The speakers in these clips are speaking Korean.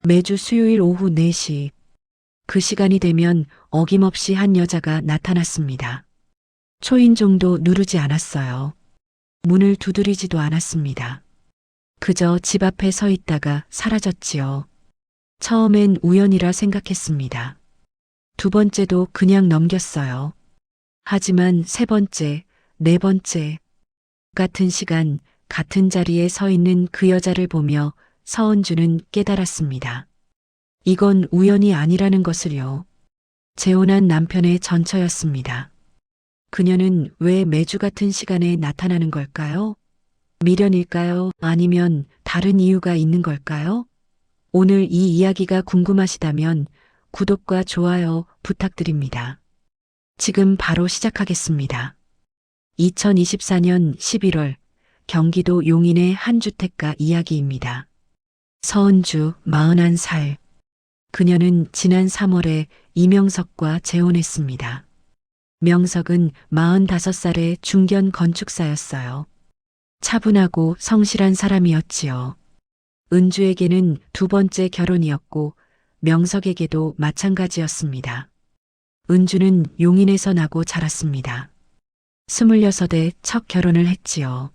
매주 수요일 오후 4시, 그 시간이 되면 어김없이 한 여자가 나타났습니다. 초인종도 누르지 않았어요. 문을 두드리지도 않았습니다. 그저 집 앞에 서 있다가 사라졌지요. 처음엔 우연이라 생각했습니다. 두 번째도 그냥 넘겼어요. 하지만 세 번째, 네 번째, 같은 시간, 같은 자리에 서 있는 그 여자를 보며 서은주는 깨달았습니다. 이건 우연이 아니라는 것을요. 재혼한 남편의 전처였습니다. 그녀는 왜 매주 같은 시간에 나타나는 걸까요? 미련일까요? 아니면 다른 이유가 있는 걸까요? 오늘 이 이야기가 궁금하시다면 구독과 좋아요 부탁드립니다. 지금 바로 시작하겠습니다. 2024년 11월 경기도 용인의 한 주택가 이야기입니다. 서은주 41살. 그녀는 지난 3월에 이명석과 재혼했습니다. 명석은 45살의 중견 건축사였어요. 차분하고 성실한 사람이었지요. 은주에게는 두 번째 결혼이었고 명석에게도 마찬가지였습니다. 은주는 용인에서 나고 자랐습니다. 26에 첫 결혼을 했지요.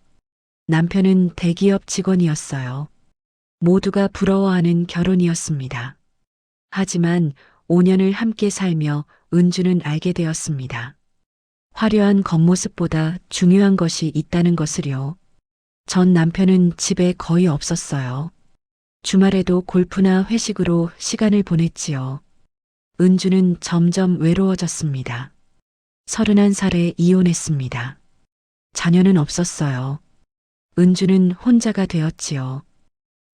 남편은 대기업 직원이었어요. 모두가 부러워하는 결혼이었습니다. 하지만 5년을 함께 살며 은주는 알게 되었습니다. 화려한 겉모습보다 중요한 것이 있다는 것을요. 전 남편은 집에 거의 없었어요. 주말에도 골프나 회식으로 시간을 보냈지요. 은주는 점점 외로워졌습니다. 31살에 이혼했습니다. 자녀는 없었어요. 은주는 혼자가 되었지요.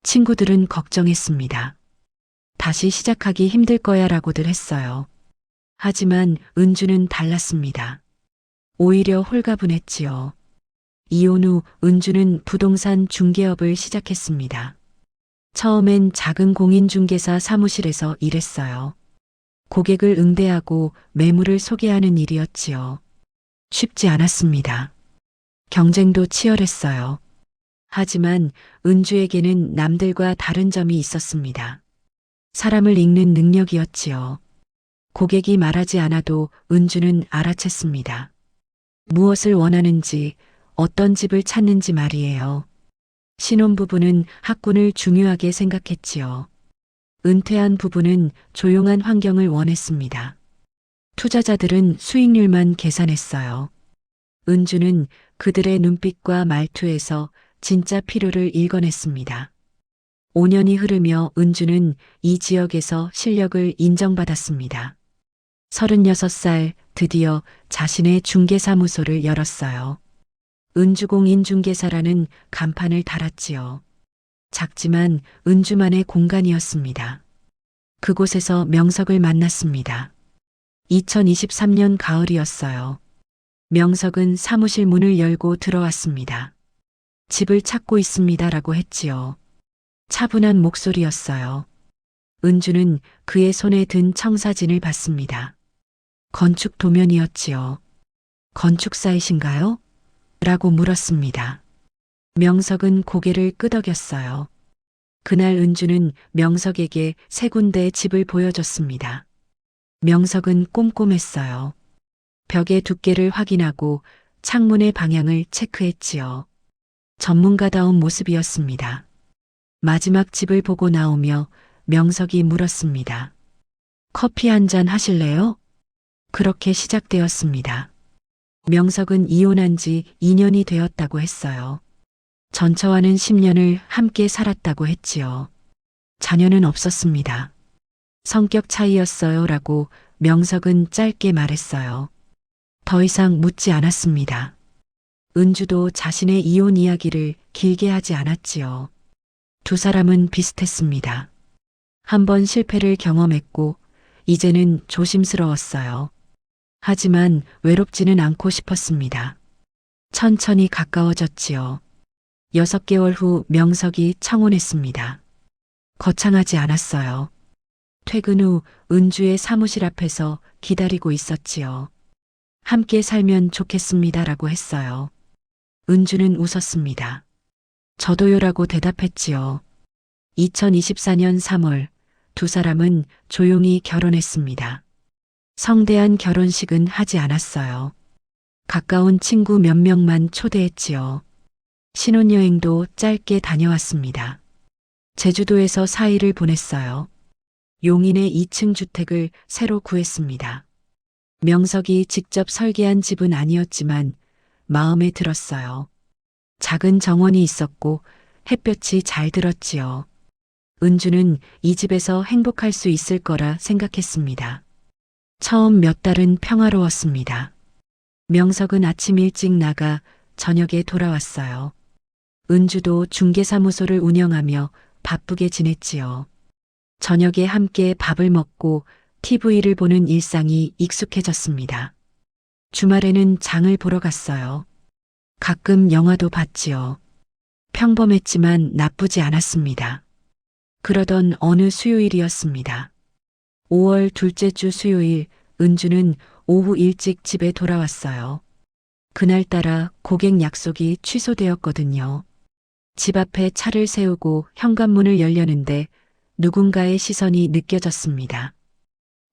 친구들은 걱정했습니다. 다시 시작하기 힘들 거야 라고들 했어요. 하지만 은주는 달랐습니다. 오히려 홀가분했지요. 이혼 후 은주는 부동산 중개업을 시작했습니다. 처음엔 작은 공인중개사 사무실에서 일했어요. 고객을 응대하고 매물을 소개하는 일이었지요. 쉽지 않았습니다. 경쟁도 치열했어요. 하지만 은주에게는 남들과 다른 점이 있었습니다. 사람을 읽는 능력이었지요. 고객이 말하지 않아도 은주는 알아챘습니다. 무엇을 원하는지, 어떤 집을 찾는지 말이에요. 신혼부부는 학군을 중요하게 생각했지요. 은퇴한 부부는 조용한 환경을 원했습니다. 투자자들은 수익률만 계산했어요. 은주는 그들의 눈빛과 말투에서 진짜 필요를 읽어냈습니다. 5년이 흐르며 은주는 이 지역에서 실력을 인정받았습니다. 36살 드디어 자신의 중개사무소를 열었어요. 은주공인중개사라는 간판을 달았지요. 작지만 은주만의 공간이었습니다. 그곳에서 명석을 만났습니다. 2023년 가을이었어요. 명석은 사무실 문을 열고 들어왔습니다. 집을 찾고 있습니다라고 했지요. 차분한 목소리였어요. 은주는 그의 손에 든 청사진을 봤습니다. 건축 도면이었지요. 건축사이신가요? 라고 물었습니다. 명석은 고개를 끄덕였어요. 그날 은주는 명석에게 세 군데의 집을 보여줬습니다. 명석은 꼼꼼했어요. 벽의 두께를 확인하고 창문의 방향을 체크했지요. 전문가다운 모습이었습니다. 마지막 집을 보고 나오며 명석이 물었습니다. 커피 한 잔 하실래요? 그렇게 시작되었습니다. 명석은 이혼한 지 2년이 되었다고 했어요. 전처와는 10년을 함께 살았다고 했지요. 자녀는 없었습니다. 성격 차이였어요 라고 명석은 짧게 말했어요. 더 이상 묻지 않았습니다. 은주도 자신의 이혼 이야기를 길게 하지 않았지요. 두 사람은 비슷했습니다. 한 번 실패를 경험했고 이제는 조심스러웠어요. 하지만 외롭지는 않고 싶었습니다. 천천히 가까워졌지요. 6개월 후 명석이 청혼했습니다. 거창하지 않았어요. 퇴근 후 은주의 사무실 앞에서 기다리고 있었지요. 함께 살면 좋겠습니다라고 했어요. 은주는 웃었습니다. 저도요라고 대답했지요. 2024년 3월 두 사람은 조용히 결혼했습니다. 성대한 결혼식은 하지 않았어요. 가까운 친구 몇 명만 초대했지요. 신혼여행도 짧게 다녀왔습니다. 제주도에서 4일을 보냈어요. 용인의 2층 주택을 새로 구했습니다. 명석이 직접 설계한 집은 아니었지만 마음에 들었어요. 작은 정원이 있었고 햇볕이 잘 들었지요. 은주는 이 집에서 행복할 수 있을 거라 생각했습니다. 처음 몇 달은 평화로웠습니다. 명석은 아침 일찍 나가 저녁에 돌아왔어요. 은주도 중개사무소를 운영하며 바쁘게 지냈지요. 저녁에 함께 밥을 먹고 TV를 보는 일상이 익숙해졌습니다. 주말에는 장을 보러 갔어요. 가끔 영화도 봤지요. 평범했지만 나쁘지 않았습니다. 그러던 어느 수요일이었습니다. 5월 둘째 주 수요일, 은주는 오후 일찍 집에 돌아왔어요. 그날따라 고객 약속이 취소되었거든요. 집 앞에 차를 세우고 현관문을 열려는데 누군가의 시선이 느껴졌습니다.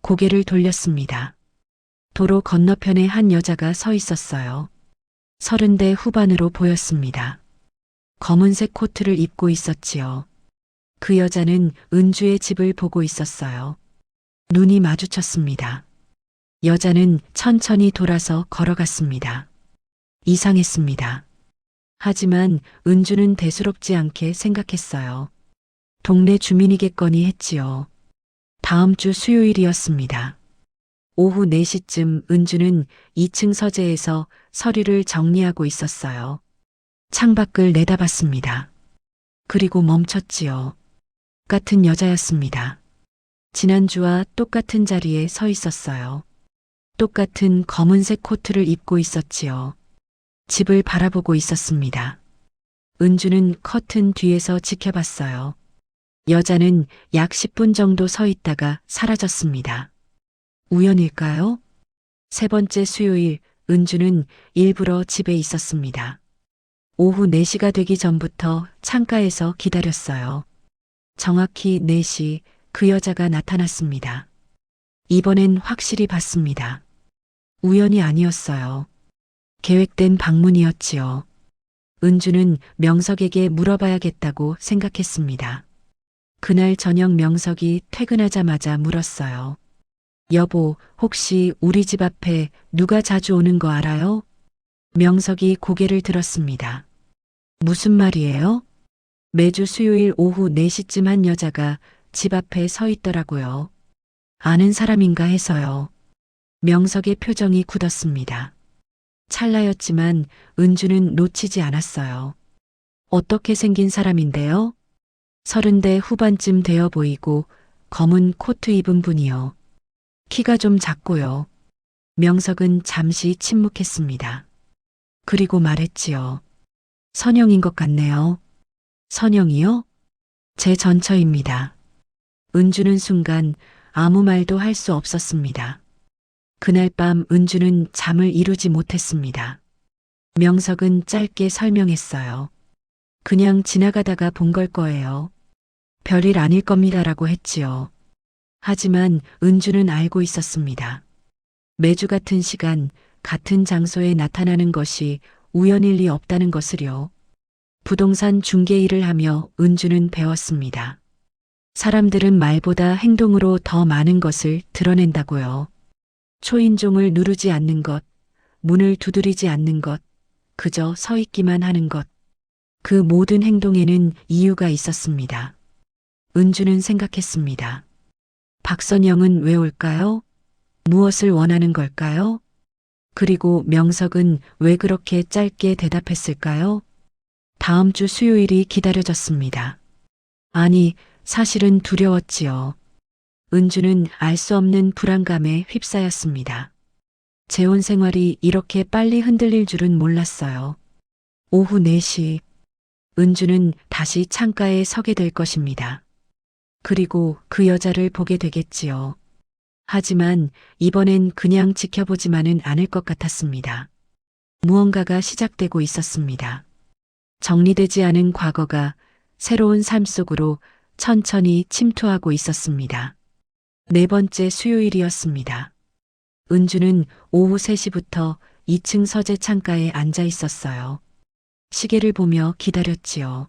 고개를 돌렸습니다. 도로 건너편에 한 여자가 서 있었어요. 30대 후반으로 보였습니다. 검은색 코트를 입고 있었지요. 그 여자는 은주의 집을 보고 있었어요. 눈이 마주쳤습니다. 여자는 천천히 돌아서 걸어갔습니다. 이상했습니다. 하지만 은주는 대수롭지 않게 생각했어요. 동네 주민이겠거니 했지요. 다음 주 수요일이었습니다. 오후 4시쯤 은주는 2층 서재에서 서류를 정리하고 있었어요. 창밖을 내다봤습니다. 그리고 멈췄지요. 똑같은 여자였습니다. 지난주와 똑같은 자리에 서 있었어요. 똑같은 검은색 코트를 입고 있었지요. 집을 바라보고 있었습니다. 은주는 커튼 뒤에서 지켜봤어요. 여자는 약 10분 정도 서 있다가 사라졌습니다. 우연일까요? 세 번째 수요일, 은주는 일부러 집에 있었습니다. 오후 4시가 되기 전부터 창가에서 기다렸어요. 정확히 4시 그 여자가 나타났습니다. 이번엔 확실히 봤습니다. 우연이 아니었어요. 계획된 방문이었지요. 은주는 명석에게 물어봐야겠다고 생각했습니다. 그날 저녁 명석이 퇴근하자마자 물었어요. 여보, 혹시 우리 집 앞에 누가 자주 오는 거 알아요? 명석이 고개를 들었습니다. 무슨 말이에요? 매주 수요일 오후 4시쯤 한 여자가 집 앞에 서 있더라고요. 아는 사람인가 해서요. 명석의 표정이 굳었습니다. 찰나였지만 은주는 놓치지 않았어요. 어떻게 생긴 사람인데요? 30대 후반쯤 되어 보이고 검은 코트 입은 분이요. 키가 좀 작고요. 명석은 잠시 침묵했습니다. 그리고 말했지요. 선영인 것 같네요. 선영이요? 제 전처입니다. 은주는 순간 아무 말도 할 수 없었습니다. 그날 밤 은주는 잠을 이루지 못했습니다. 명석은 짧게 설명했어요. 그냥 지나가다가 본 걸 거예요. 별일 아닐 겁니다라고 했지요. 하지만 은주는 알고 있었습니다. 매주 같은 시간, 같은 장소에 나타나는 것이 우연일 리 없다는 것을요. 부동산 중개 일을 하며 은주는 배웠습니다. 사람들은 말보다 행동으로 더 많은 것을 드러낸다고요. 초인종을 누르지 않는 것, 문을 두드리지 않는 것, 그저 서 있기만 하는 것. 그 모든 행동에는 이유가 있었습니다. 은주는 생각했습니다. 박선영은 왜 올까요? 무엇을 원하는 걸까요? 그리고 명석은 왜 그렇게 짧게 대답했을까요? 다음 주 수요일이 기다려졌습니다. 아니, 사실은 두려웠지요. 은주는 알 수 없는 불안감에 휩싸였습니다. 재혼 생활이 이렇게 빨리 흔들릴 줄은 몰랐어요. 오후 4시, 은주는 다시 창가에 서게 될 것입니다. 그리고 그 여자를 보게 되겠지요. 하지만 이번엔 그냥 지켜보지만은 않을 것 같았습니다. 무언가가 시작되고 있었습니다. 정리되지 않은 과거가 새로운 삶 속으로 천천히 침투하고 있었습니다. 네 번째 수요일이었습니다. 은주는 오후 3시부터 2층 서재 창가에 앉아 있었어요. 시계를 보며 기다렸지요.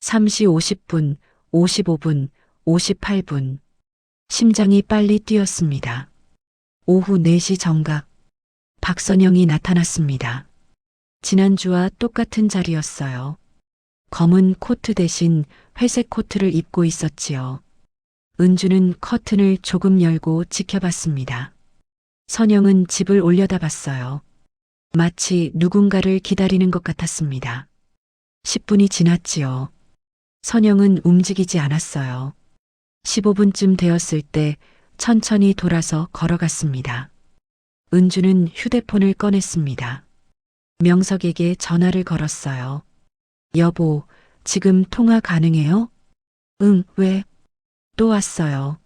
3시 50분, 55분, 58분. 심장이 빨리 뛰었습니다. 오후 4시 정각. 박선영이 나타났습니다. 지난주와 똑같은 자리였어요. 검은 코트 대신 회색 코트를 입고 있었지요. 은주는 커튼을 조금 열고 지켜봤습니다. 선영은 집을 올려다봤어요. 마치 누군가를 기다리는 것 같았습니다. 10분이 지났지요. 선영은 움직이지 않았어요. 15분쯤 되었을 때 천천히 돌아서 걸어갔습니다. 은주는 휴대폰을 꺼냈습니다. 명석에게 전화를 걸었어요. 여보, 지금 통화 가능해요? 응, 왜? 또 왔어요.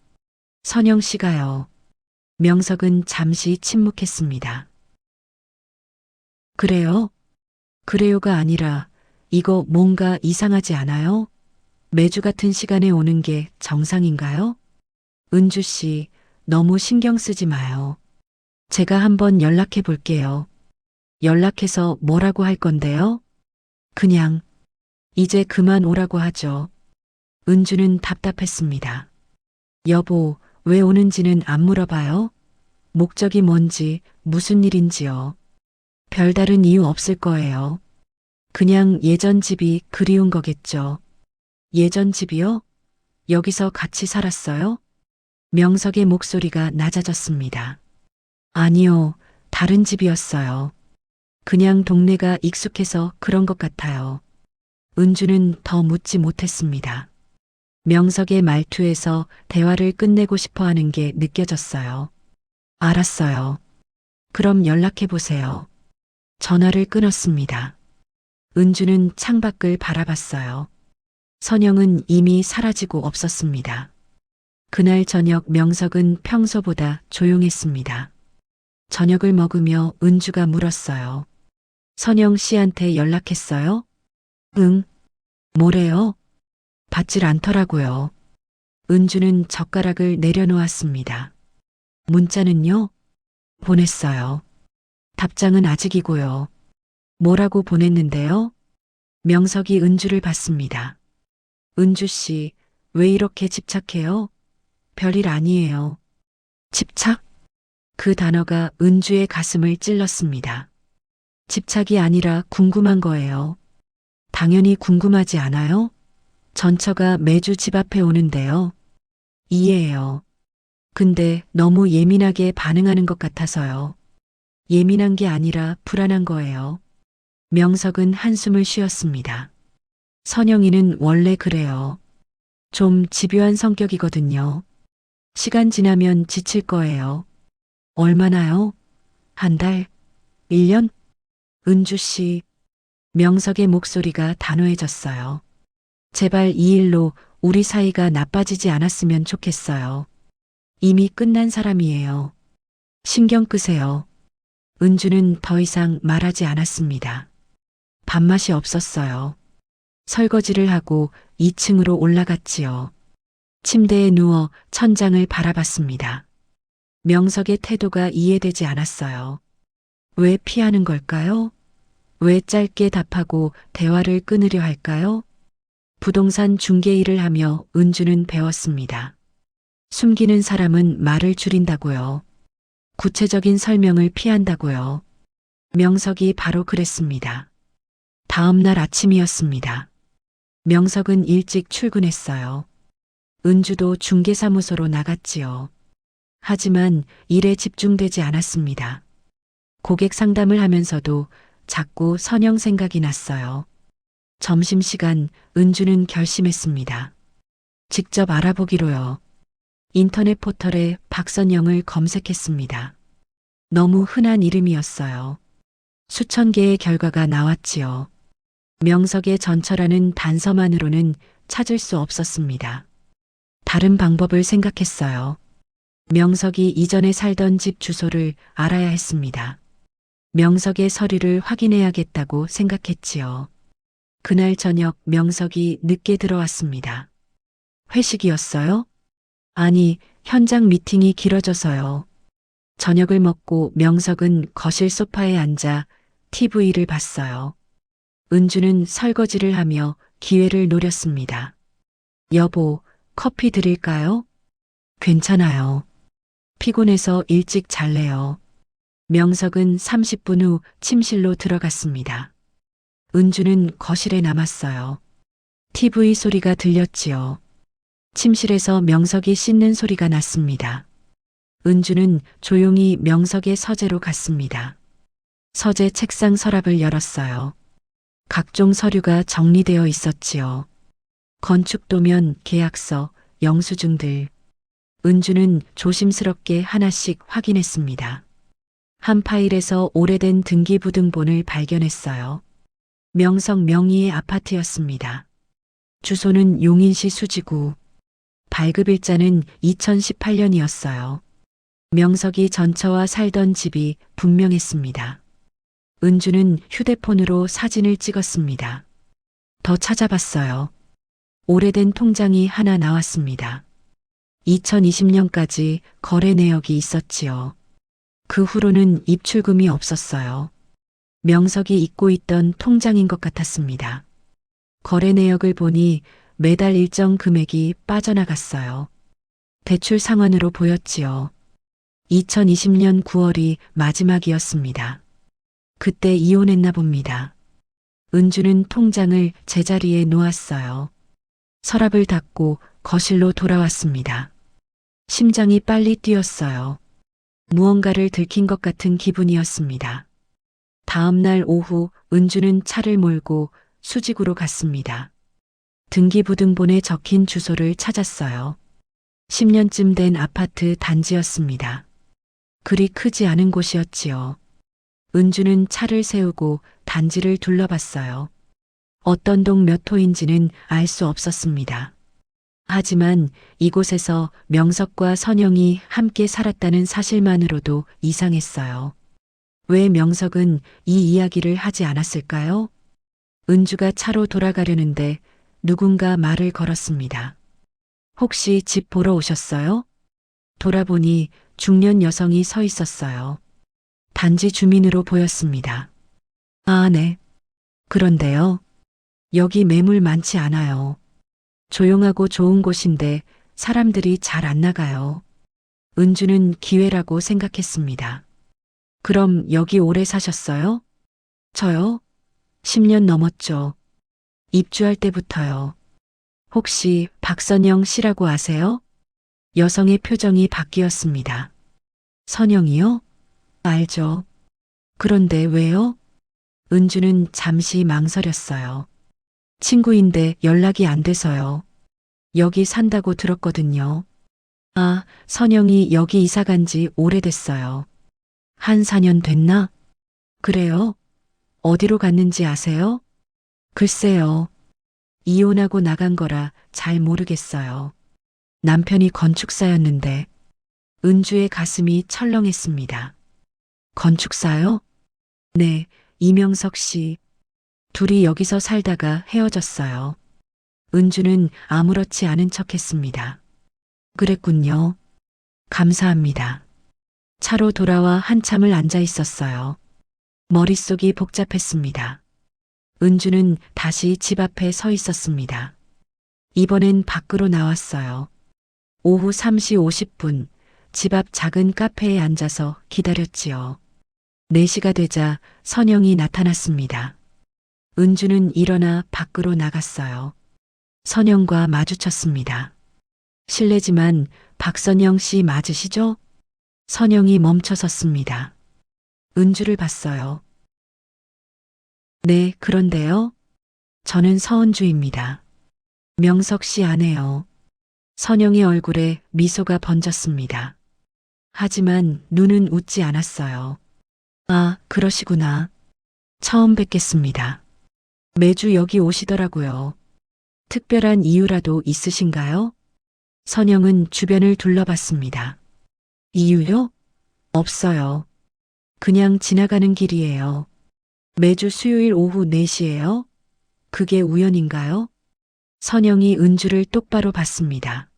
선영 씨가요. 명석은 잠시 침묵했습니다. 그래요? 그래요가 아니라 이거 뭔가 이상하지 않아요? 매주 같은 시간에 오는 게 정상인가요? 은주 씨, 너무 신경 쓰지 마요. 제가 한번 연락해 볼게요. 연락해서 뭐라고 할 건데요? 그냥, 이제 그만 오라고 하죠. 은주는 답답했습니다. 여보, 왜 오는지는 안 물어봐요? 목적이 뭔지, 무슨 일인지요. 별다른 이유 없을 거예요. 그냥 예전 집이 그리운 거겠죠. 예전 집이요? 여기서 같이 살았어요? 명석의 목소리가 낮아졌습니다. 아니요, 다른 집이었어요. 그냥 동네가 익숙해서 그런 것 같아요. 은주는 더 묻지 못했습니다. 명석의 말투에서 대화를 끝내고 싶어 하는 게 느껴졌어요. 알았어요. 그럼 연락해 보세요. 전화를 끊었습니다. 은주는 창밖을 바라봤어요. 선영은 이미 사라지고 없었습니다. 그날 저녁 명석은 평소보다 조용했습니다. 저녁을 먹으며 은주가 물었어요. 선영 씨한테 연락했어요? 응. 뭐래요? 받질 않더라고요. 은주는 젓가락을 내려놓았습니다. 문자는요? 보냈어요. 답장은 아직이고요. 뭐라고 보냈는데요? 명석이 은주를 봤습니다. 은주 씨, 왜 이렇게 집착해요? 별일 아니에요. 집착? 그 단어가 은주의 가슴을 찔렀습니다. 집착이 아니라 궁금한 거예요. 당연히 궁금하지 않아요? 전처가 매주 집 앞에 오는데요. 이해해요. 근데 너무 예민하게 반응하는 것 같아서요. 예민한 게 아니라 불안한 거예요. 명석은 한숨을 쉬었습니다. 선영이는 원래 그래요. 좀 집요한 성격이거든요. 시간 지나면 지칠 거예요. 얼마나요? 한 달? 1년? 은주 씨. 명석의 목소리가 단호해졌어요. 제발 이 일로 우리 사이가 나빠지지 않았으면 좋겠어요. 이미 끝난 사람이에요. 신경 끄세요. 은주는 더 이상 말하지 않았습니다. 밥맛이 없었어요. 설거지를 하고 2층으로 올라갔지요. 침대에 누워 천장을 바라봤습니다. 명석의 태도가 이해되지 않았어요. 왜 피하는 걸까요? 왜 짧게 답하고 대화를 끊으려 할까요? 부동산 중개 일을 하며 은주는 배웠습니다. 숨기는 사람은 말을 줄인다고요. 구체적인 설명을 피한다고요. 명석이 바로 그랬습니다. 다음 날 아침이었습니다. 명석은 일찍 출근했어요. 은주도 중개사무소로 나갔지요. 하지만 일에 집중되지 않았습니다. 고객 상담을 하면서도 자꾸 선영 생각이 났어요. 점심시간 은주는 결심했습니다. 직접 알아보기로요. 인터넷 포털에 박선영을 검색했습니다. 너무 흔한 이름이었어요. 수천 개의 결과가 나왔지요. 명석의 전처라는 단서만으로는 찾을 수 없었습니다. 다른 방법을 생각했어요. 명석이 이전에 살던 집 주소를 알아야 했습니다. 명석의 서류를 확인해야겠다고 생각했지요. 그날 저녁 명석이 늦게 들어왔습니다. 회식이었어요? 아니, 현장 미팅이 길어져서요. 저녁을 먹고 명석은 거실 소파에 앉아 TV를 봤어요. 은주는 설거지를 하며 기회를 노렸습니다. 여보, 커피 드릴까요? 괜찮아요. 피곤해서 일찍 잘래요. 명석은 30분 후 침실로 들어갔습니다. 은주는 거실에 남았어요. TV 소리가 들렸지요. 침실에서 명석이 씻는 소리가 났습니다. 은주는 조용히 명석의 서재로 갔습니다. 서재 책상 서랍을 열었어요. 각종 서류가 정리되어 있었지요. 건축도면, 계약서, 영수증들. 은주는 조심스럽게 하나씩 확인했습니다. 한 파일에서 오래된 등기부등본을 발견했어요. 명석 명의의 아파트였습니다. 주소는 용인시 수지구. 발급일자는 2018년이었어요. 명석이 전처와 살던 집이 분명했습니다. 은주는 휴대폰으로 사진을 찍었습니다. 더 찾아봤어요. 오래된 통장이 하나 나왔습니다. 2020년까지 거래 내역이 있었지요. 그 후로는 입출금이 없었어요. 명석이 잊고 있던 통장인 것 같았습니다. 거래 내역을 보니 매달 일정 금액이 빠져나갔어요. 대출 상환으로 보였지요. 2020년 9월이 마지막이었습니다. 그때 이혼했나 봅니다. 은주는 통장을 제자리에 놓았어요. 서랍을 닫고 거실로 돌아왔습니다. 심장이 빨리 뛰었어요. 무언가를 들킨 것 같은 기분이었습니다. 다음 날 오후 은주는 차를 몰고 수지구로 갔습니다. 등기부등본에 적힌 주소를 찾았어요. 10년쯤 된 아파트 단지였습니다. 그리 크지 않은 곳이었지요. 은주는 차를 세우고 단지를 둘러봤어요. 어떤 동 몇 호인지는 알 수 없었습니다. 하지만 이곳에서 명석과 선영이 함께 살았다는 사실만으로도 이상했어요. 왜 명석은 이 이야기를 하지 않았을까요? 은주가 차로 돌아가려는데 누군가 말을 걸었습니다. 혹시 집 보러 오셨어요? 돌아보니 중년 여성이 서 있었어요. 단지 주민으로 보였습니다. 아, 네. 그런데요. 여기 매물 많지 않아요. 조용하고 좋은 곳인데 사람들이 잘 안 나가요. 은주는 기회라고 생각했습니다. 그럼 여기 오래 사셨어요? 저요? 10년 넘었죠. 입주할 때부터요. 혹시 박선영 씨라고 아세요? 여성의 표정이 바뀌었습니다. 선영이요? 알죠. 그런데 왜요? 은주는 잠시 망설였어요. 친구인데 연락이 안 돼서요. 여기 산다고 들었거든요. 아, 선영이 여기 이사 간 지 오래됐어요. 한 4년 됐나? 그래요? 어디로 갔는지 아세요? 글쎄요. 이혼하고 나간 거라 잘 모르겠어요. 남편이 건축사였는데 은주의 가슴이 철렁했습니다. 건축사요? 네, 이명석 씨. 둘이 여기서 살다가 헤어졌어요. 은주는 아무렇지 않은 척 했습니다. 그랬군요. 감사합니다. 차로 돌아와 한참을 앉아 있었어요. 머릿속이 복잡했습니다. 은주는 다시 집 앞에 서 있었습니다. 이번엔 밖으로 나왔어요. 오후 3시 50분, 집 앞 작은 카페에 앉아서 기다렸지요. 4시가 되자 선영이 나타났습니다. 은주는 일어나 밖으로 나갔어요. 선영과 마주쳤습니다. 실례지만 박선영 씨 맞으시죠? 선영이 멈춰 섰습니다. 은주를 봤어요. 네, 그런데요. 저는 서은주입니다. 명석 씨 아내요. 선영의 얼굴에 미소가 번졌습니다. 하지만 눈은 웃지 않았어요. 아, 그러시구나. 처음 뵙겠습니다. 매주 여기 오시더라고요. 특별한 이유라도 있으신가요? 선영은 주변을 둘러봤습니다. 이유요? 없어요. 그냥 지나가는 길이에요. 매주 수요일 오후 4시예요? 그게 우연인가요? 선영이 은주를 똑바로 봤습니다.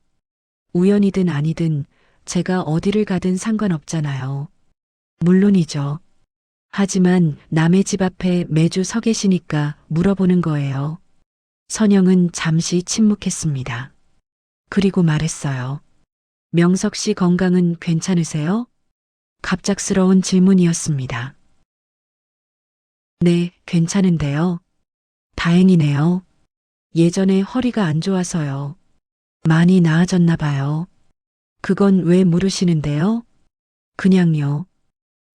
우연이든 아니든 제가 어디를 가든 상관없잖아요. 물론이죠. 하지만 남의 집 앞에 매주 서 계시니까 물어보는 거예요. 선영은 잠시 침묵했습니다. 그리고 말했어요. 명석 씨 건강은 괜찮으세요? 갑작스러운 질문이었습니다. 네, 괜찮은데요. 다행이네요. 예전에 허리가 안 좋아서요. 많이 나아졌나 봐요. 그건 왜 물으시는데요? 그냥요.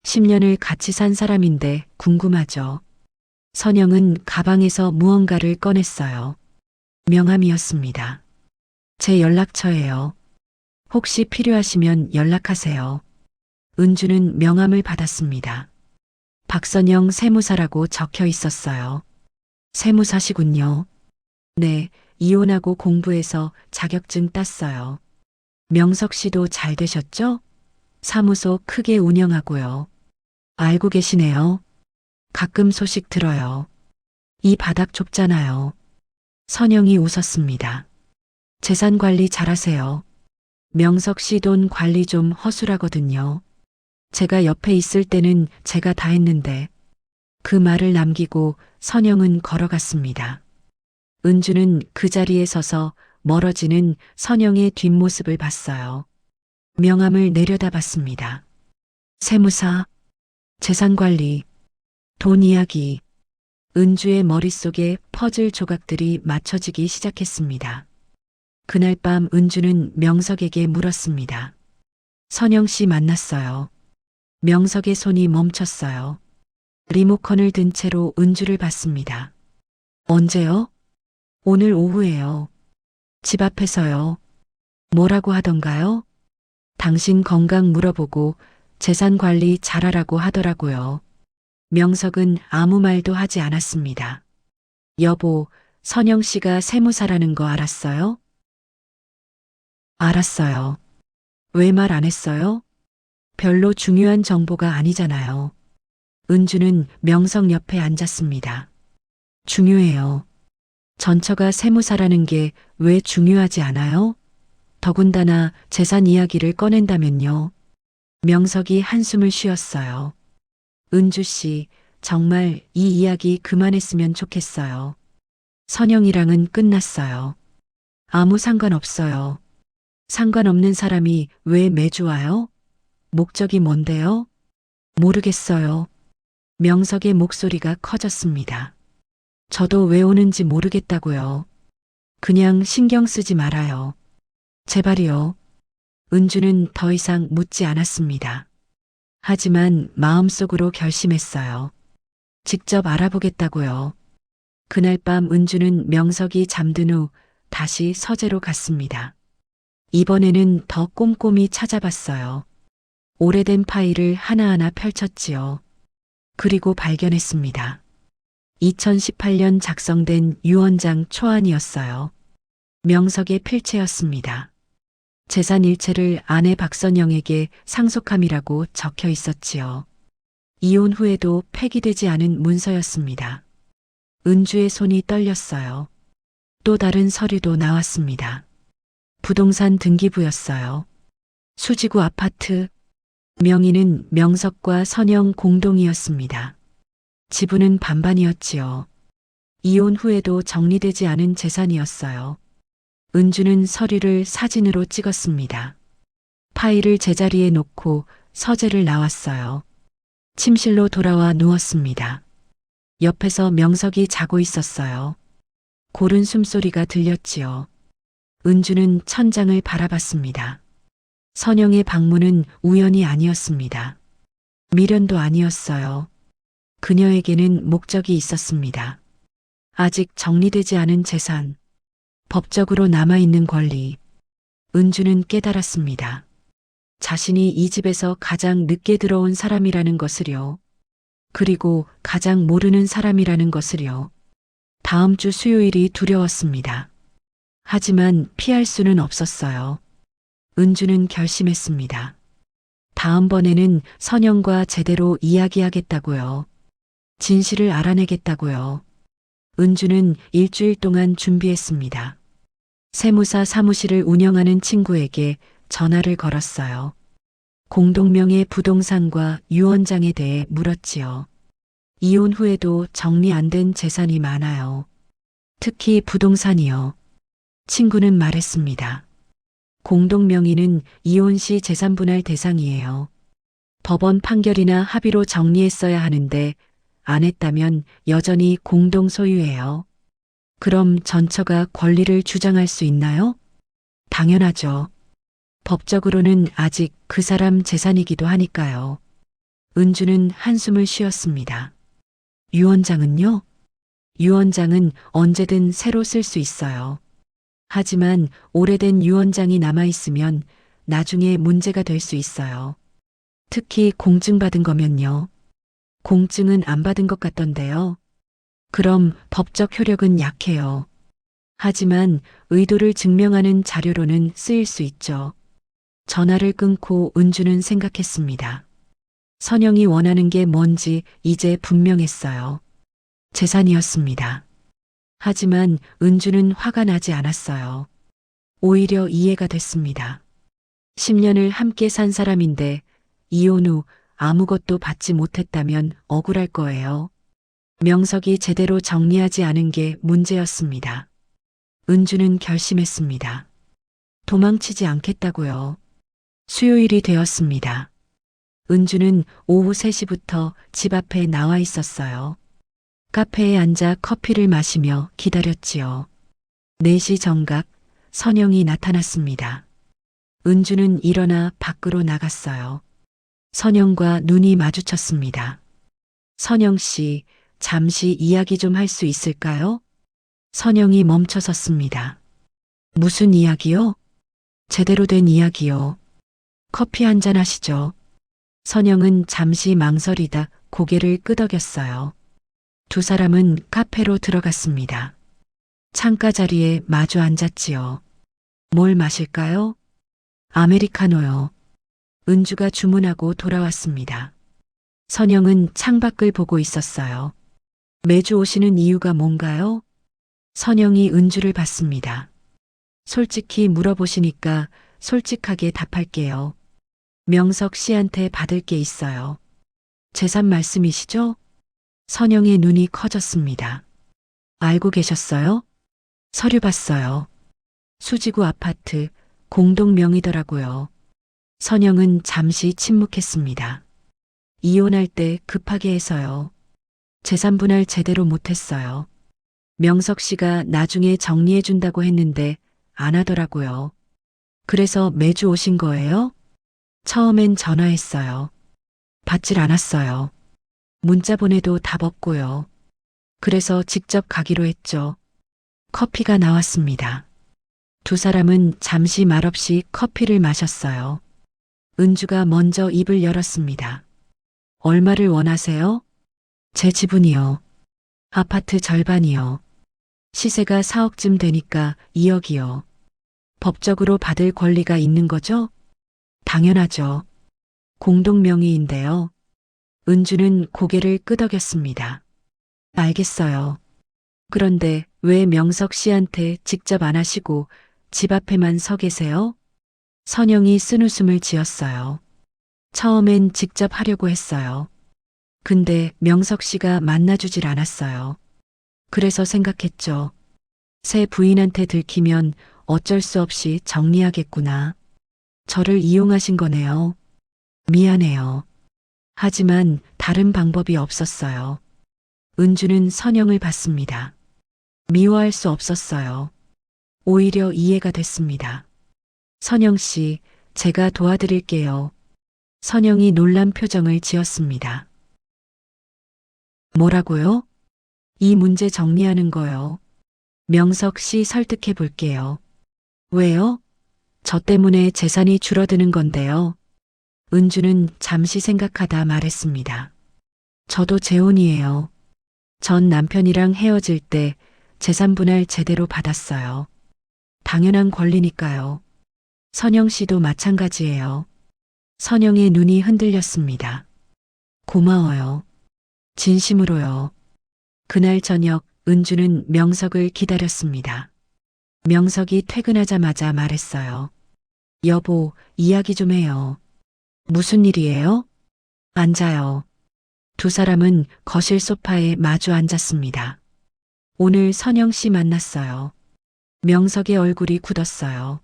10년을 같이 산 사람인데 궁금하죠. 선영은 가방에서 무언가를 꺼냈어요. 명함이었습니다. 제 연락처예요. 혹시 필요하시면 연락하세요. 은주는 명함을 받았습니다. 박선영 세무사라고 적혀 있었어요. 세무사시군요. 네, 이혼하고 공부해서 자격증 땄어요. 명석 씨도 잘 되셨죠? 사무소 크게 운영하고요. 알고 계시네요. 가끔 소식 들어요. 이 바닥 좁잖아요. 선영이 웃었습니다. 재산 관리 잘하세요. 명석 씨 돈 관리 좀 허술하거든요. 제가 옆에 있을 때는 제가 다 했는데 그 말을 남기고 선영은 걸어갔습니다. 은주는 그 자리에 서서 멀어지는 선영의 뒷모습을 봤어요. 명함을 내려다봤습니다. 세무사, 재산관리, 돈 이야기, 은주의 머릿속에 퍼즐 조각들이 맞춰지기 시작했습니다. 그날 밤 은주는 명석에게 물었습니다. 선영 씨 만났어요. 명석의 손이 멈췄어요. 리모컨을 든 채로 은주를 봤습니다. 언제요? 오늘 오후에요. 집 앞에서요. 뭐라고 하던가요? 당신 건강 물어보고 재산 관리 잘하라고 하더라고요. 명석은 아무 말도 하지 않았습니다. 여보, 선영 씨가 세무사라는 거 알았어요? 알았어요. 왜 말 안 했어요? 별로 중요한 정보가 아니잖아요. 은주는 명석 옆에 앉았습니다. 중요해요. 전처가 세무사라는 게 왜 중요하지 않아요? 더군다나 재산 이야기를 꺼낸다면요. 명석이 한숨을 쉬었어요. 은주 씨, 정말 이 이야기 그만했으면 좋겠어요. 선영이랑은 끝났어요. 아무 상관없어요. 상관없는 사람이 왜 매주 와요? 목적이 뭔데요? 모르겠어요. 명석의 목소리가 커졌습니다. 저도 왜 오는지 모르겠다고요. 그냥 신경 쓰지 말아요. 제발이요. 은주는 더 이상 묻지 않았습니다. 하지만 마음속으로 결심했어요. 직접 알아보겠다고요. 그날 밤 은주는 명석이 잠든 후 다시 서재로 갔습니다. 이번에는 더 꼼꼼히 찾아봤어요. 오래된 파일을 하나하나 펼쳤지요. 그리고 발견했습니다. 2018년 작성된 유언장 초안이었어요. 명석의 필체였습니다. 재산 일체를 아내 박선영에게 상속함이라고 적혀 있었지요. 이혼 후에도 폐기되지 않은 문서였습니다. 은주의 손이 떨렸어요. 또 다른 서류도 나왔습니다. 부동산 등기부였어요. 수지구 아파트, 명의는 명석과 선영 공동이었습니다. 지분은 반반이었지요. 이혼 후에도 정리되지 않은 재산이었어요. 은주는 서류를 사진으로 찍었습니다. 파일을 제자리에 놓고 서재를 나왔어요. 침실로 돌아와 누웠습니다. 옆에서 명석이 자고 있었어요. 고른 숨소리가 들렸지요. 은주는 천장을 바라봤습니다. 선영의 방문은 우연이 아니었습니다. 미련도 아니었어요. 그녀에게는 목적이 있었습니다. 아직 정리되지 않은 재산, 법적으로 남아있는 권리. 은주는 깨달았습니다. 자신이 이 집에서 가장 늦게 들어온 사람이라는 것을요. 그리고 가장 모르는 사람이라는 것을요. 다음 주 수요일이 두려웠습니다. 하지만 피할 수는 없었어요. 은주는 결심했습니다. 다음번에는 선영과 제대로 이야기하겠다고요. 진실을 알아내겠다고요. 은주는 일주일 동안 준비했습니다. 세무사 사무실을 운영하는 친구에게 전화를 걸었어요. 공동명의 부동산과 유언장에 대해 물었지요. 이혼 후에도 정리 안 된 재산이 많아요. 특히 부동산이요. 친구는 말했습니다. 공동명의는 이혼 시 재산분할 대상이에요. 법원 판결이나 합의로 정리했어야 하는데 안 했다면 여전히 공동 소유예요. 그럼 전처가 권리를 주장할 수 있나요? 당연하죠. 법적으로는 아직 그 사람 재산이기도 하니까요. 은주는 한숨을 쉬었습니다. 유언장은요? 유언장은 언제든 새로 쓸 수 있어요. 하지만 오래된 유언장이 남아있으면 나중에 문제가 될 수 있어요. 특히 공증받은 거면요. 공증은 안 받은 것 같던데요. 그럼 법적 효력은 약해요. 하지만 의도를 증명하는 자료로는 쓰일 수 있죠. 전화를 끊고 은주는 생각했습니다. 선영이 원하는 게 뭔지 이제 분명했어요. 재산이었습니다. 하지만 은주는 화가 나지 않았어요. 오히려 이해가 됐습니다. 10년을 함께 산 사람인데 이혼 후 아무것도 받지 못했다면 억울할 거예요. 명석이 제대로 정리하지 않은 게 문제였습니다. 은주는 결심했습니다. 도망치지 않겠다고요. 수요일이 되었습니다. 은주는 오후 3시부터 집 앞에 나와 있었어요. 카페에 앉아 커피를 마시며 기다렸지요. 4시 정각 선영이 나타났습니다. 은주는 일어나 밖으로 나갔어요. 선영과 눈이 마주쳤습니다. 선영 씨, 잠시 이야기 좀 할 수 있을까요? 선영이 멈춰섰습니다. 무슨 이야기요? 제대로 된 이야기요. 커피 한잔 하시죠. 선영은 잠시 망설이다 고개를 끄덕였어요. 두 사람은 카페로 들어갔습니다. 창가 자리에 마주 앉았지요. 뭘 마실까요? 아메리카노요. 은주가 주문하고 돌아왔습니다. 선영은 창밖을 보고 있었어요. 매주 오시는 이유가 뭔가요? 선영이 은주를 봤습니다. 솔직히 물어보시니까 솔직하게 답할게요. 명석 씨한테 받을 게 있어요. 재산 말씀이시죠? 선영의 눈이 커졌습니다. 알고 계셨어요? 서류 봤어요. 수지구 아파트 공동명의더라고요. 선영은 잠시 침묵했습니다. 이혼할 때 급하게 해서요. 재산분할 제대로 못했어요. 명석 씨가 나중에 정리해준다고 했는데 안 하더라고요. 그래서 매주 오신 거예요? 처음엔 전화했어요. 받질 않았어요. 문자 보내도 답 없고요. 그래서 직접 가기로 했죠. 커피가 나왔습니다. 두 사람은 잠시 말없이 커피를 마셨어요. 은주가 먼저 입을 열었습니다. 얼마를 원하세요? 제 지분이요. 아파트 절반이요. 시세가 4억쯤 되니까 2억이요. 법적으로 받을 권리가 있는 거죠? 당연하죠. 공동명의인데요. 은주는 고개를 끄덕였습니다. 알겠어요. 그런데 왜 명석 씨한테 직접 안 하시고 집 앞에만 서 계세요? 선영이 쓴웃음을 지었어요. 처음엔 직접 하려고 했어요. 근데 명석 씨가 만나주질 않았어요. 그래서 생각했죠. 새 부인한테 들키면 어쩔 수 없이 정리하겠구나. 저를 이용하신 거네요. 미안해요. 하지만 다른 방법이 없었어요. 은주는 선영을 봤습니다. 미워할 수 없었어요. 오히려 이해가 됐습니다. 선영 씨, 제가 도와드릴게요. 선영이 놀란 표정을 지었습니다. 뭐라고요? 이 문제 정리하는 거요. 명석 씨 설득해 볼게요. 왜요? 저 때문에 재산이 줄어드는 건데요. 은주는 잠시 생각하다 말했습니다. 저도 재혼이에요. 전 남편이랑 헤어질 때 재산분할 제대로 받았어요. 당연한 권리니까요. 선영 씨도 마찬가지예요. 선영의 눈이 흔들렸습니다. 고마워요. 진심으로요. 그날 저녁 은주는 명석을 기다렸습니다. 명석이 퇴근하자마자 말했어요. 여보, 이야기 좀 해요. 무슨 일이에요? 앉아요. 두 사람은 거실 소파에 마주 앉았습니다. 오늘 선영 씨 만났어요. 명석의 얼굴이 굳었어요.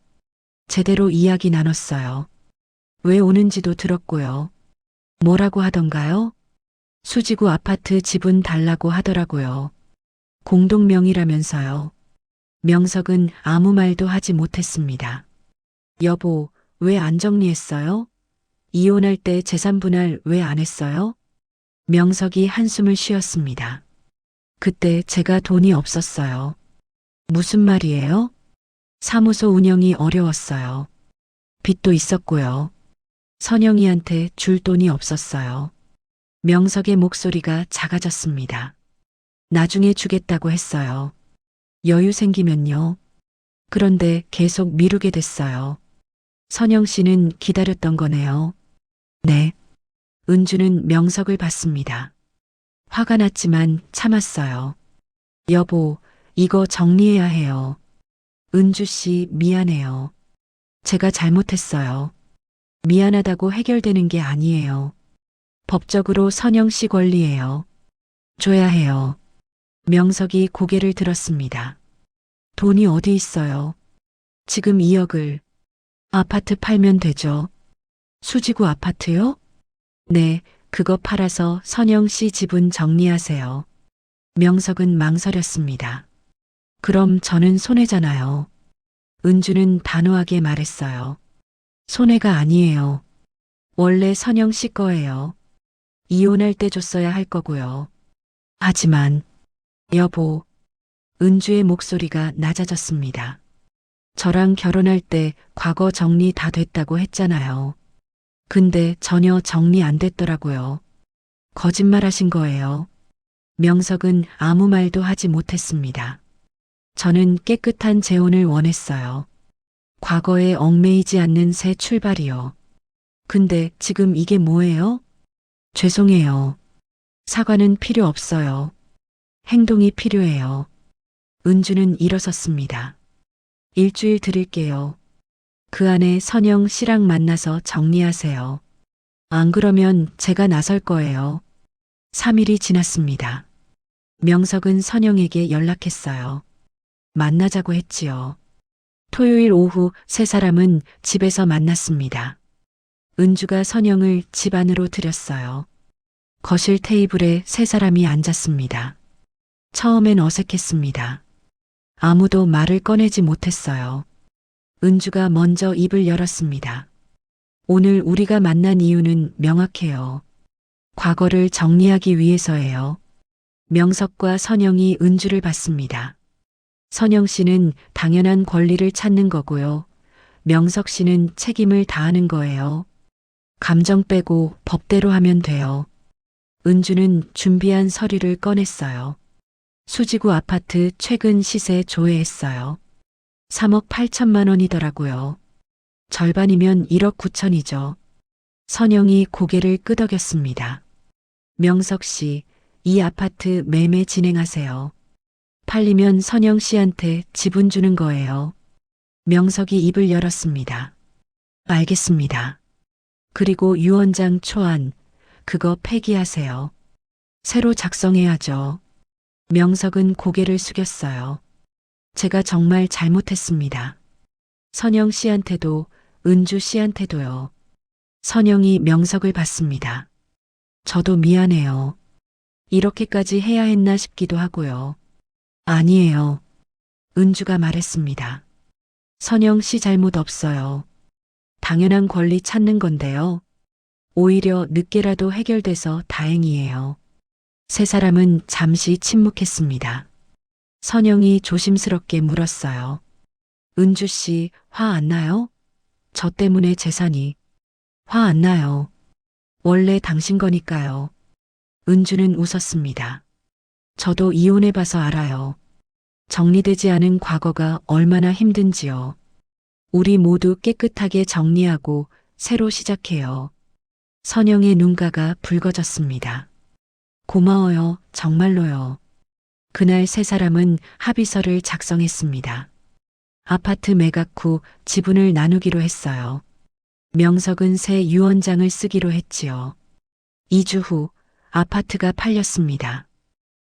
제대로 이야기 나눴어요. 왜 오는지도 들었고요. 뭐라고 하던가요? 수지구 아파트 지분 달라고 하더라고요. 공동명의라면서요. 명석은 아무 말도 하지 못했습니다. 여보, 왜 안 정리했어요? 이혼할 때 재산 분할 왜 안 했어요? 명석이 한숨을 쉬었습니다. 그때 제가 돈이 없었어요. 무슨 말이에요? 사무소 운영이 어려웠어요. 빚도 있었고요. 선영이한테 줄 돈이 없었어요. 명석의 목소리가 작아졌습니다. 나중에 주겠다고 했어요. 여유 생기면요. 그런데 계속 미루게 됐어요. 선영 씨는 기다렸던 거네요. 네. 은주는 명석을 봤습니다. 화가 났지만 참았어요. 여보, 이거 정리해야 해요. 은주 씨 미안해요. 제가 잘못했어요. 미안하다고 해결되는 게 아니에요. 법적으로 선영 씨 권리예요. 줘야 해요. 명석이 고개를 들었습니다. 돈이 어디 있어요? 지금 2억을. 아파트 팔면 되죠. 수지구 아파트요? 네, 그거 팔아서 선영 씨 지분 정리하세요. 명석은 망설였습니다. 그럼 저는 손해잖아요. 은주는 단호하게 말했어요. 손해가 아니에요. 원래 선영 씨 거예요. 이혼할 때 줬어야 할 거고요. 하지만, 여보, 은주의 목소리가 낮아졌습니다. 저랑 결혼할 때 과거 정리 다 됐다고 했잖아요. 근데 전혀 정리 안 됐더라고요. 거짓말 하신 거예요. 명석은 아무 말도 하지 못했습니다. 저는 깨끗한 재혼을 원했어요. 과거에 얽매이지 않는 새 출발이요. 근데 지금 이게 뭐예요? 죄송해요. 사과는 필요 없어요. 행동이 필요해요. 은주는 일어섰습니다. 일주일 드릴게요. 그 안에 선영 씨랑 만나서 정리하세요. 안 그러면 제가 나설 거예요. 3일이 지났습니다. 명석은 선영에게 연락했어요. 만나자고 했지요. 토요일 오후 세 사람은 집에서 만났습니다. 은주가 선영을 집 안으로 들였어요. 거실 테이블에 세 사람이 앉았습니다. 처음엔 어색했습니다. 아무도 말을 꺼내지 못했어요. 은주가 먼저 입을 열었습니다. 오늘 우리가 만난 이유는 명확해요. 과거를 정리하기 위해서예요. 명석과 선영이 은주를 봤습니다. 선영 씨는 당연한 권리를 찾는 거고요. 명석 씨는 책임을 다하는 거예요. 감정 빼고 법대로 하면 돼요. 은주는 준비한 서류를 꺼냈어요. 수지구 아파트 최근 시세 조회했어요. 3억 8천만 원이더라고요. 절반이면 1억 9천이죠. 선영이 고개를 끄덕였습니다. 명석 씨, 이 아파트 매매 진행하세요. 팔리면 선영 씨한테 지분 주는 거예요. 명석이 입을 열었습니다. 알겠습니다. 그리고 유언장 초안, 그거 폐기하세요. 새로 작성해야죠. 명석은 고개를 숙였어요. 제가 정말 잘못했습니다. 선영 씨한테도 은주 씨한테도요. 선영이 명석을 봤습니다. 저도 미안해요. 이렇게까지 해야 했나 싶기도 하고요. 아니에요. 은주가 말했습니다. 선영 씨 잘못 없어요. 당연한 권리 찾는 건데요. 오히려 늦게라도 해결돼서 다행이에요. 세 사람은 잠시 침묵했습니다. 선영이 조심스럽게 물었어요. 은주 씨, 화 안 나요? 저 때문에 재산이. 화 안 나요. 원래 당신 거니까요. 은주는 웃었습니다. 저도 이혼해봐서 알아요. 정리되지 않은 과거가 얼마나 힘든지요. 우리 모두 깨끗하게 정리하고 새로 시작해요. 선영의 눈가가 붉어졌습니다. 고마워요, 정말로요. 그날 세 사람은 합의서를 작성했습니다. 아파트 매각 후 지분을 나누기로 했어요. 명석은 새 유언장을 쓰기로 했지요. 2주 후 아파트가 팔렸습니다.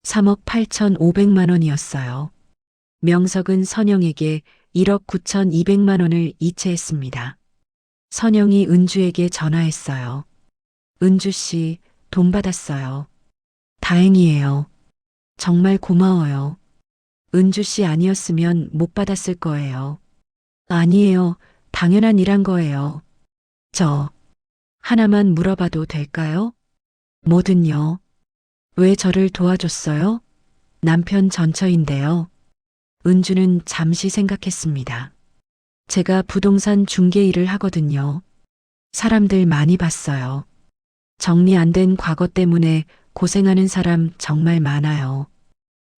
3억 8,500만 원이었어요. 명석은 선영에게 1억 9,200만 원을 이체했습니다. 선영이 은주에게 전화했어요. 은주 씨, 돈 받았어요. 다행이에요. 정말 고마워요. 은주 씨 아니었으면 못 받았을 거예요. 아니에요. 당연한 일한 거예요. 저, 하나만 물어봐도 될까요? 뭐든요. 왜 저를 도와줬어요? 남편 전처인데요. 은주는 잠시 생각했습니다. 제가 부동산 중개 일을 하거든요. 사람들 많이 봤어요. 정리 안 된 과거 때문에 고생하는 사람 정말 많아요.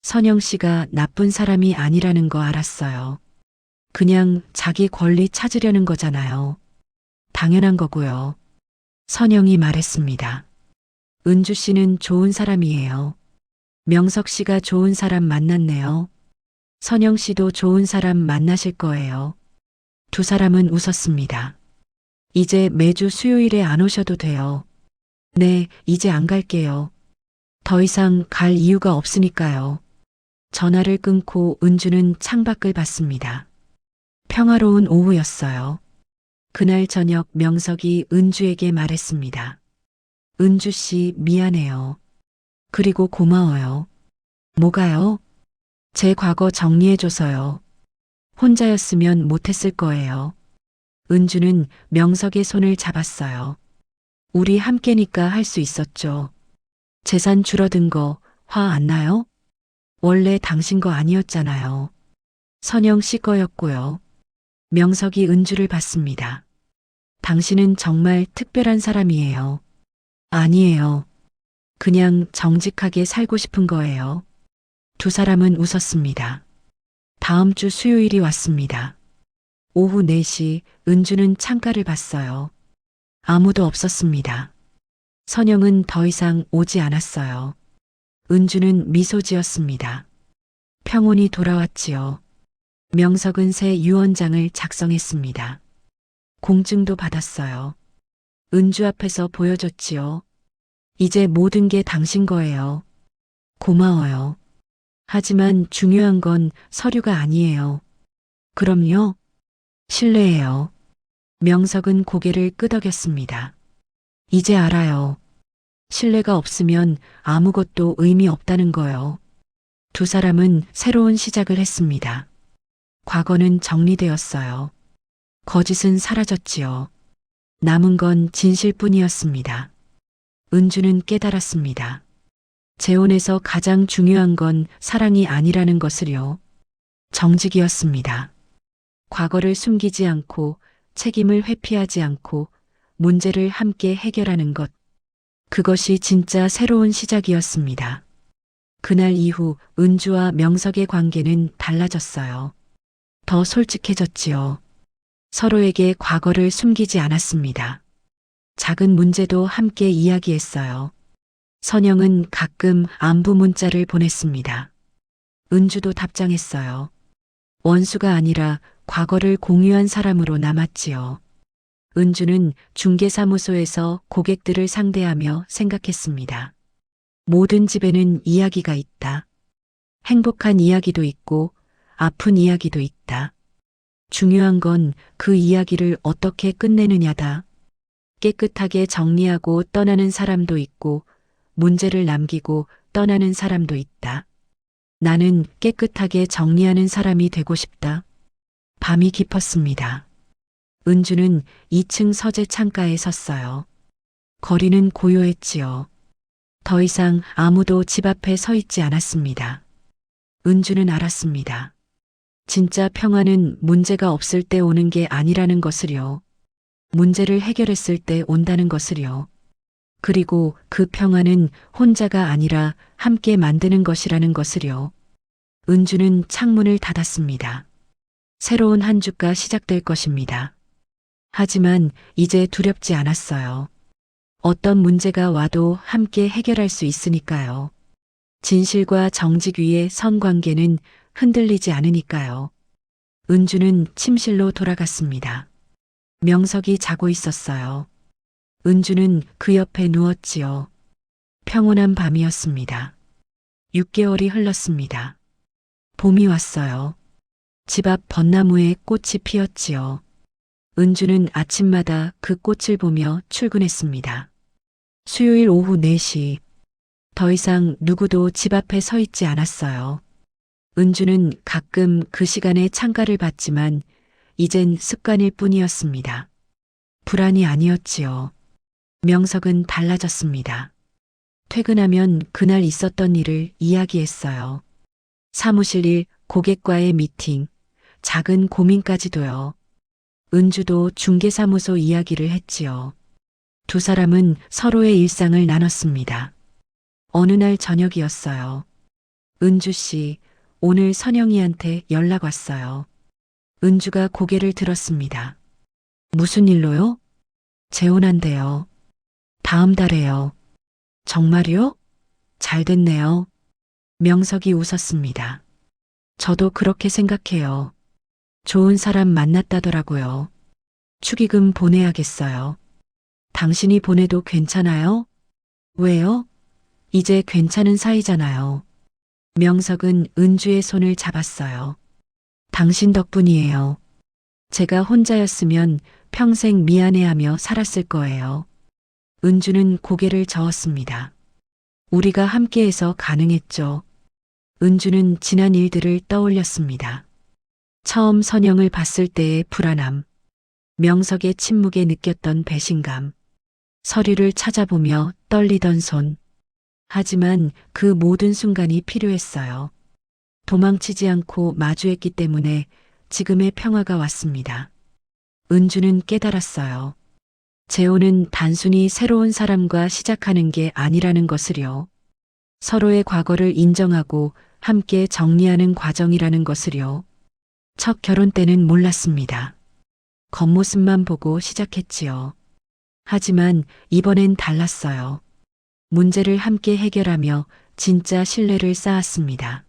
선영 씨가 나쁜 사람이 아니라는 거 알았어요. 그냥 자기 권리 찾으려는 거잖아요. 당연한 거고요. 선영이 말했습니다. 은주 씨는 좋은 사람이에요. 명석 씨가 좋은 사람 만났네요. 선영 씨도 좋은 사람 만나실 거예요. 두 사람은 웃었습니다. 이제 매주 수요일에 안 오셔도 돼요. 네, 이제 안 갈게요. 더 이상 갈 이유가 없으니까요. 전화를 끊고 은주는 창밖을 봤습니다. 평화로운 오후였어요. 그날 저녁 명석이 은주에게 말했습니다. 은주 씨 미안해요. 그리고 고마워요. 뭐가요? 제 과거 정리해줘서요. 혼자였으면 못했을 거예요. 은주는 명석의 손을 잡았어요. 우리 함께니까 할 수 있었죠. 재산 줄어든 거 화 안 나요? 원래 당신 거 아니었잖아요. 선영 씨 거였고요. 명석이 은주를 봤습니다. 당신은 정말 특별한 사람이에요. 아니에요. 그냥 정직하게 살고 싶은 거예요. 두 사람은 웃었습니다. 다음 주 수요일이 왔습니다. 오후 4시 은주는 창가를 봤어요. 아무도 없었습니다. 선영은 더 이상 오지 않았어요. 은주는 미소 지었습니다. 평온이 돌아왔지요. 명석은 새 유언장을 작성했습니다. 공증도 받았어요. 은주 앞에서 보여줬지요. 이제 모든 게 당신 거예요. 고마워요. 하지만 중요한 건 서류가 아니에요. 그럼요. 실례예요. 명석은 고개를 끄덕였습니다. 이제 알아요. 신뢰가 없으면 아무것도 의미 없다는 거요. 두 사람은 새로운 시작을 했습니다. 과거는 정리되었어요. 거짓은 사라졌지요. 남은 건 진실뿐이었습니다. 은주는 깨달았습니다. 재혼에서 가장 중요한 건 사랑이 아니라는 것을요. 정직이었습니다. 과거를 숨기지 않고 책임을 회피하지 않고 문제를 함께 해결하는 것. 그것이 진짜 새로운 시작이었습니다. 그날 이후 은주와 명석의 관계는 달라졌어요. 더 솔직해졌지요. 서로에게 과거를 숨기지 않았습니다. 작은 문제도 함께 이야기했어요. 선영은 가끔 안부 문자를 보냈습니다. 은주도 답장했어요. 원수가 아니라 과거를 공유한 사람으로 남았지요. 은주는 중개사무소에서 고객들을 상대하며 생각했습니다. 모든 집에는 이야기가 있다. 행복한 이야기도 있고 아픈 이야기도 있다. 중요한 건 그 이야기를 어떻게 끝내느냐다. 깨끗하게 정리하고 떠나는 사람도 있고 문제를 남기고 떠나는 사람도 있다. 나는 깨끗하게 정리하는 사람이 되고 싶다. 밤이 깊었습니다. 은주는 2층 서재 창가에 섰어요. 거리는 고요했지요. 더 이상 아무도 집 앞에 서 있지 않았습니다. 은주는 알았습니다. 진짜 평화는 문제가 없을 때 오는 게 아니라는 것을요. 문제를 해결했을 때 온다는 것을요. 그리고 그 평화는 혼자가 아니라 함께 만드는 것이라는 것을요. 은주는 창문을 닫았습니다. 새로운 한 주가 시작될 것입니다. 하지만 이제 두렵지 않았어요. 어떤 문제가 와도 함께 해결할 수 있으니까요. 진실과 정직 위의 선관계는 흔들리지 않으니까요. 은주는 침실로 돌아갔습니다. 명석이 자고 있었어요. 은주는 그 옆에 누웠지요. 평온한 밤이었습니다. 6개월이 흘렀습니다. 봄이 왔어요. 집 앞 벚나무에 꽃이 피었지요. 은주는 아침마다 그 꽃을 보며 출근했습니다. 수요일 오후 4시. 더 이상 누구도 집 앞에 서 있지 않았어요. 은주는 가끔 그 시간에 창가를 봤지만 이젠 습관일 뿐이었습니다. 불안이 아니었지요. 명석은 달라졌습니다. 퇴근하면 그날 있었던 일을 이야기했어요. 사무실 일, 고객과의 미팅, 작은 고민까지도요. 은주도 중개사무소 이야기를 했지요. 두 사람은 서로의 일상을 나눴습니다. 어느 날 저녁이었어요. 은주 씨, 오늘 선영이한테 연락 왔어요. 은주가 고개를 들었습니다. 무슨 일로요? 재혼한대요. 다음 달에요. 정말요? 잘 됐네요. 명석이 웃었습니다. 저도 그렇게 생각해요. 좋은 사람 만났다더라고요. 축의금 보내야겠어요. 당신이 보내도 괜찮아요? 왜요? 이제 괜찮은 사이잖아요. 명석은 은주의 손을 잡았어요. 당신 덕분이에요. 제가 혼자였으면 평생 미안해하며 살았을 거예요. 은주는 고개를 저었습니다. 우리가 함께해서 가능했죠. 은주는 지난 일들을 떠올렸습니다. 처음 선영을 봤을 때의 불안함, 명석의 침묵에 느꼈던 배신감, 서류를 찾아보며 떨리던 손. 하지만 그 모든 순간이 필요했어요. 도망치지 않고 마주했기 때문에 지금의 평화가 왔습니다. 은주는 깨달았어요. 재혼은 단순히 새로운 사람과 시작하는 게 아니라는 것을요. 서로의 과거를 인정하고 함께 정리하는 과정이라는 것을요. 첫 결혼 때는 몰랐습니다. 겉모습만 보고 시작했지요. 하지만 이번엔 달랐어요. 문제를 함께 해결하며 진짜 신뢰를 쌓았습니다.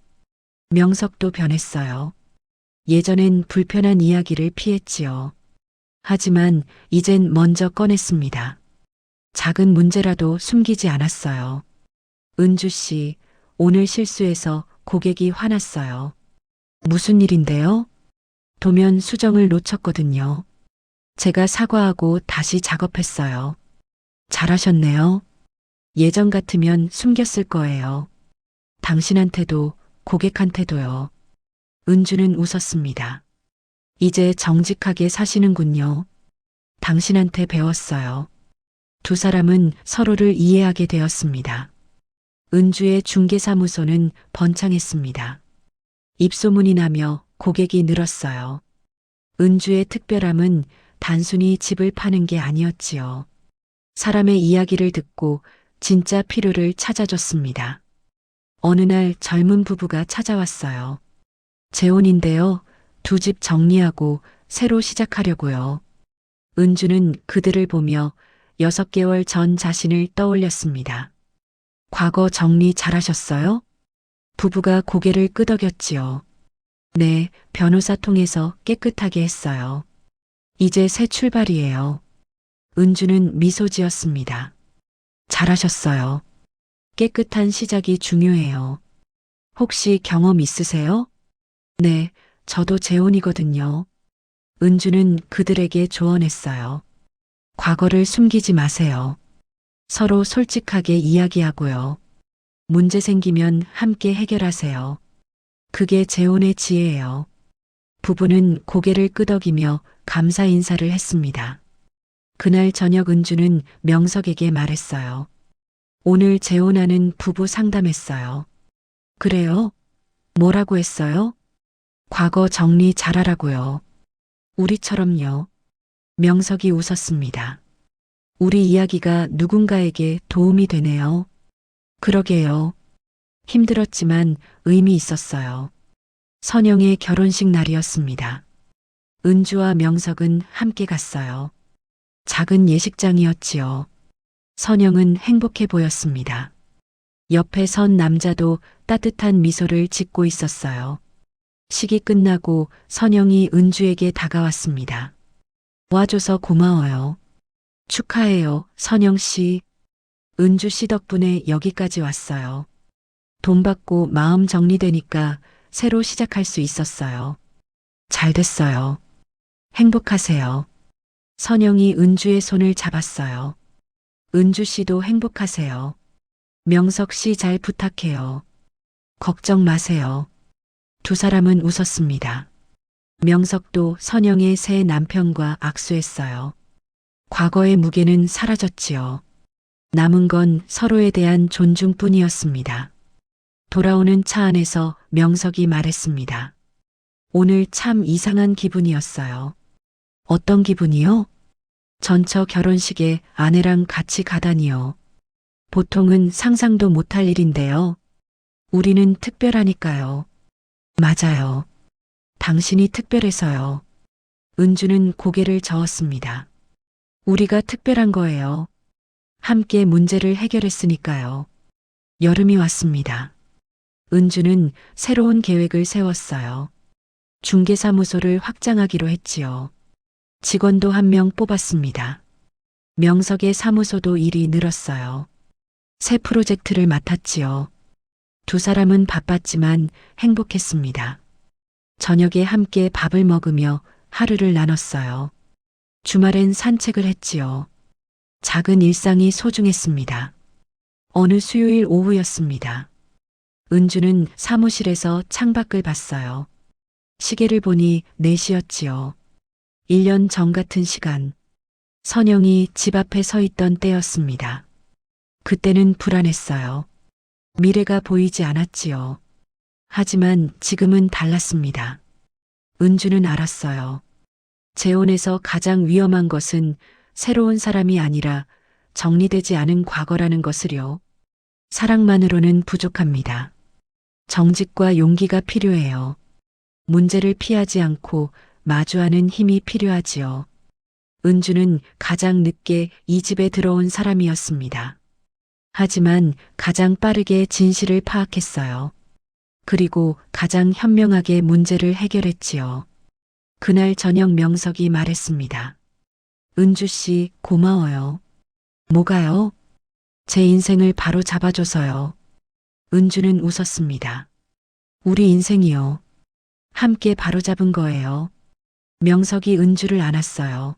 명석도 변했어요. 예전엔 불편한 이야기를 피했지요. 하지만 이젠 먼저 꺼냈습니다. 작은 문제라도 숨기지 않았어요. 은주 씨, 오늘 실수해서 고객이 화났어요. 무슨 일인데요? 도면 수정을 놓쳤거든요. 제가 사과하고 다시 작업했어요. 잘하셨네요. 예전 같으면 숨겼을 거예요. 당신한테도 고객한테도요. 은주는 웃었습니다. 이제 정직하게 사시는군요. 당신한테 배웠어요. 두 사람은 서로를 이해하게 되었습니다. 은주의 중개사무소는 번창했습니다. 입소문이 나며 고객이 늘었어요. 은주의 특별함은 단순히 집을 파는 게 아니었지요. 사람의 이야기를 듣고 진짜 필요를 찾아줬습니다. 어느 날 젊은 부부가 찾아왔어요. 재혼인데요. 두 집 정리하고 새로 시작하려고요. 은주는 그들을 보며 6개월 전 자신을 떠올렸습니다. 과거 정리 잘하셨어요? 부부가 고개를 끄덕였지요. 네, 변호사 통해서 깨끗하게 했어요. 이제 새 출발이에요. 은주는 미소 지었습니다. 잘하셨어요. 깨끗한 시작이 중요해요. 혹시 경험 있으세요? 네, 저도 재혼이거든요. 은주는 그들에게 조언했어요. 과거를 숨기지 마세요. 서로 솔직하게 이야기하고요. 문제 생기면 함께 해결하세요. 그게 재혼의 지혜예요. 부부는 고개를 끄덕이며 감사 인사를 했습니다. 그날 저녁 은주는 명석에게 말했어요. 오늘 재혼하는 부부 상담했어요. 그래요? 뭐라고 했어요? 과거 정리 잘하라고요. 우리처럼요. 명석이 웃었습니다. 우리 이야기가 누군가에게 도움이 되네요. 그러게요. 힘들었지만 의미 있었어요. 선영의 결혼식 날이었습니다. 은주와 명석은 함께 갔어요. 작은 예식장이었지요. 선영은 행복해 보였습니다. 옆에 선 남자도 따뜻한 미소를 짓고 있었어요. 식이 끝나고 선영이 은주에게 다가왔습니다. 와줘서 고마워요. 축하해요, 선영 씨. 은주 씨 덕분에 여기까지 왔어요. 돈 받고 마음 정리되니까 새로 시작할 수 있었어요. 잘 됐어요. 행복하세요. 선영이 은주의 손을 잡았어요. 은주 씨도 행복하세요. 명석 씨 잘 부탁해요. 걱정 마세요. 두 사람은 웃었습니다. 명석도 선영의 새 남편과 악수했어요. 과거의 무게는 사라졌지요. 남은 건 서로에 대한 존중뿐이었습니다. 돌아오는 차 안에서 명석이 말했습니다. 오늘 참 이상한 기분이었어요. 어떤 기분이요? 전처 결혼식에 아내랑 같이 가다니요. 보통은 상상도 못할 일인데요. 우리는 특별하니까요. 맞아요. 당신이 특별해서요. 은주는 고개를 저었습니다. 우리가 특별한 거예요. 함께 문제를 해결했으니까요. 여름이 왔습니다. 은주는 새로운 계획을 세웠어요. 중개사무소를 확장하기로 했지요. 직원도 한 명 뽑았습니다. 명석의 사무소도 일이 늘었어요. 새 프로젝트를 맡았지요. 두 사람은 바빴지만 행복했습니다. 저녁에 함께 밥을 먹으며 하루를 나눴어요. 주말엔 산책을 했지요. 작은 일상이 소중했습니다. 어느 수요일 오후였습니다. 은주는 사무실에서 창밖을 봤어요. 시계를 보니 4시였지요. 1년 전 같은 시간, 선영이 집 앞에 서 있던 때였습니다. 그때는 불안했어요. 미래가 보이지 않았지요. 하지만 지금은 달랐습니다. 은주는 알았어요. 재혼에서 가장 위험한 것은 새로운 사람이 아니라 정리되지 않은 과거라는 것을요. 사랑만으로는 부족합니다. 정직과 용기가 필요해요. 문제를 피하지 않고 마주하는 힘이 필요하지요. 은주는 가장 늦게 이 집에 들어온 사람이었습니다. 하지만 가장 빠르게 진실을 파악했어요. 그리고 가장 현명하게 문제를 해결했지요. 그날 저녁 명석이 말했습니다. 은주 씨, 고마워요. 뭐가요? 제 인생을 바로 잡아줘서요. 은주는 웃었습니다. 우리 인생이요. 함께 바로잡은 거예요. 명석이 은주를 안았어요.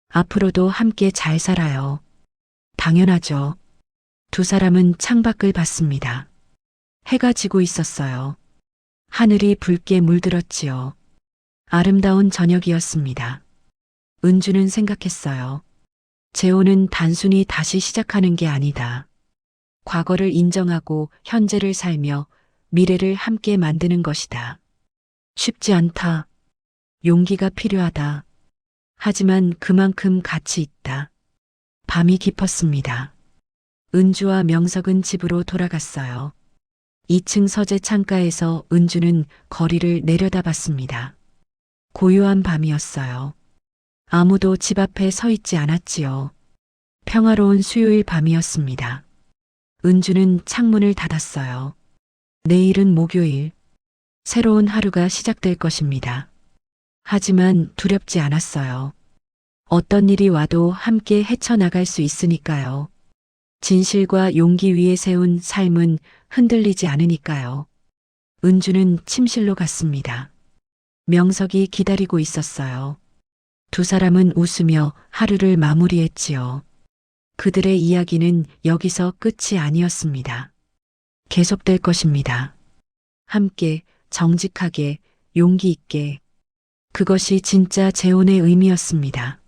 앞으로도 함께 잘 살아요. 당연하죠. 두 사람은 창밖을 봤습니다. 해가 지고 있었어요. 하늘이 붉게 물들었지요. 아름다운 저녁이었습니다. 은주는 생각했어요. 재혼은 단순히 다시 시작하는 게 아니다. 과거를 인정하고 현재를 살며 미래를 함께 만드는 것이다. 쉽지 않다. 용기가 필요하다. 하지만 그만큼 가치 있다. 밤이 깊었습니다. 은주와 명석은 집으로 돌아갔어요. 2층 서재 창가에서 은주는 거리를 내려다봤습니다. 고요한 밤이었어요. 아무도 집 앞에 서 있지 않았지요. 평화로운 수요일 밤이었습니다. 은주는 창문을 닫았어요. 내일은 목요일. 새로운 하루가 시작될 것입니다. 하지만 두렵지 않았어요. 어떤 일이 와도 함께 헤쳐나갈 수 있으니까요. 진실과 용기 위에 세운 삶은 흔들리지 않으니까요. 은주는 침실로 갔습니다. 명석이 기다리고 있었어요. 두 사람은 웃으며 하루를 마무리했지요. 그들의 이야기는 여기서 끝이 아니었습니다. 계속될 것입니다. 함께, 정직하게, 용기 있게. 그것이 진짜 재혼의 의미였습니다.